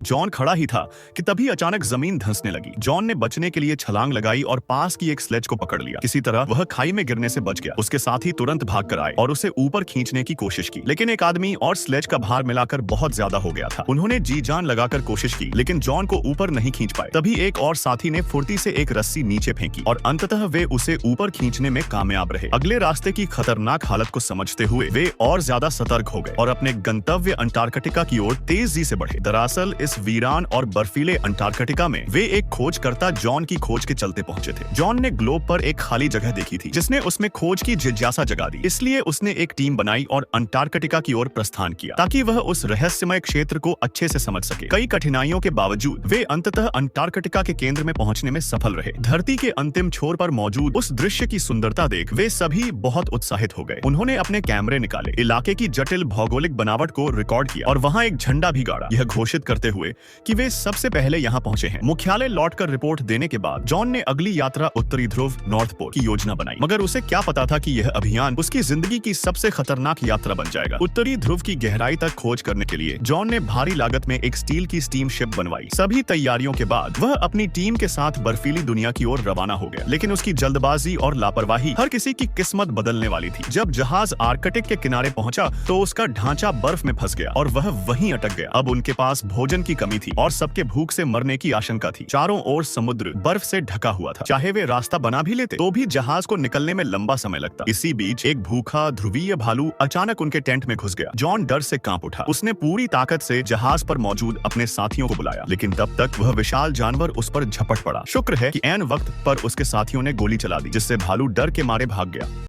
John खड़ा ही था कि तभी अचानक जमीन धंसने लगी। जॉन ने बचने के लिए छलांग लगाई और पास की एक स्लेज को पकड़ लिया। किसी तरह वह खाई में गिरने से बच गया। उसके साथी तुरंत भागकर आए और उसे ऊपर खींचने की कोशिश की, लेकिन एक आदमी और स्लेज का भार मिलाकर बहुत ज्यादा हो गया था। उन्होंने जी जान लगाकर कोशिश की, लेकिन जॉन को ऊपर नहीं खींच पाए। तभी एक और साथी ने फुर्ती से एक रस्सी नीचे फेंकी और अंततः वे उसे ऊपर खींचने में कामयाब रहे। अगले रास्ते की खतरनाक हालत को समझते हुए वे और ज्यादा सतर्क हो गए और अपने गंतव्य अंटार्कटिका की ओर तेजी से बढ़े। दरअसल इस वीरान और बर्फीले अंटार्कटिका में वे एक खोजकर्ता जॉन की खोज के चलते पहुंचे थे। जॉन ने ग्लोब पर एक खाली जगह देखी थी जिसने उसमें खोज की जिज्ञासा जगा दी। इसलिए उसने एक टीम बनाई और अंटार्कटिका की ओर प्रस्थान किया ताकि वह उस रहस्यमय क्षेत्र को अच्छे से समझ सके। कई कठिनाइयों के बावजूद वे अंततः अंटार्कटिका के केंद्र में पहुंचने में सफल रहे। धरती के अंतिम छोर पर मौजूद उस दृश्य की सुंदरता देख वे सभी बहुत उत्साहित हो गए। उन्होंने अपने कैमरे निकाले, इलाके की जटिल भौगोलिक बनावट को रिकॉर्ड किया और वहां एक झंडा भी गाड़ा, यह घोषित करते हुए कि वे सबसे पहले यहां पहुंचे हैं। मुख्यालय लौटकर रिपोर्ट देने के बाद जॉन ने अगली यात्रा उत्तरी ध्रुव नॉर्थ पोल की योजना बनाई, मगर उसे क्या पता था कि यह अभियान उसकी जिंदगी की सबसे खतरनाक यात्रा बन जाएगा। उत्तरी ध्रुव की गहराई तक खोज करने के लिए जॉन ने भारी लागत में एक स्टील की स्टीम शिप बनवाई। सभी तैयारियों के बाद वह अपनी टीम के साथ बर्फीली दुनिया की ओर रवाना हो गया, लेकिन उसकी जल्दबाजी और लापरवाही हर किसी की किस्मत बदलने वाली थी। जब जहाज आर्कटिक के किनारे पहुंचा तो उसका ढांचा बर्फ में फंस गया और वह वहीं अटक गया। अब उनके पास भोजन की कमी थी और सबके भूख से मरने की आशंका थी। चारों ओर समुद्र बर्फ से ढका हुआ था। चाहे वे रास्ता बना भी लेते तो भी जहाज को निकलने में लंबा समय लगता। इसी बीच एक भूखा ध्रुवीय भालू अचानक उनके टेंट में घुस गया। जॉन डर से कांप उठा। उसने पूरी ताकत से जहाज पर मौजूद अपने साथियों को बुलाया, लेकिन तब तक वह विशाल जानवर उस पर झपट पड़ा। शुक्र है कि ऐन वक्त पर उसके साथियों ने गोली चला दी, जिससे भालू डर के मारे भाग गया।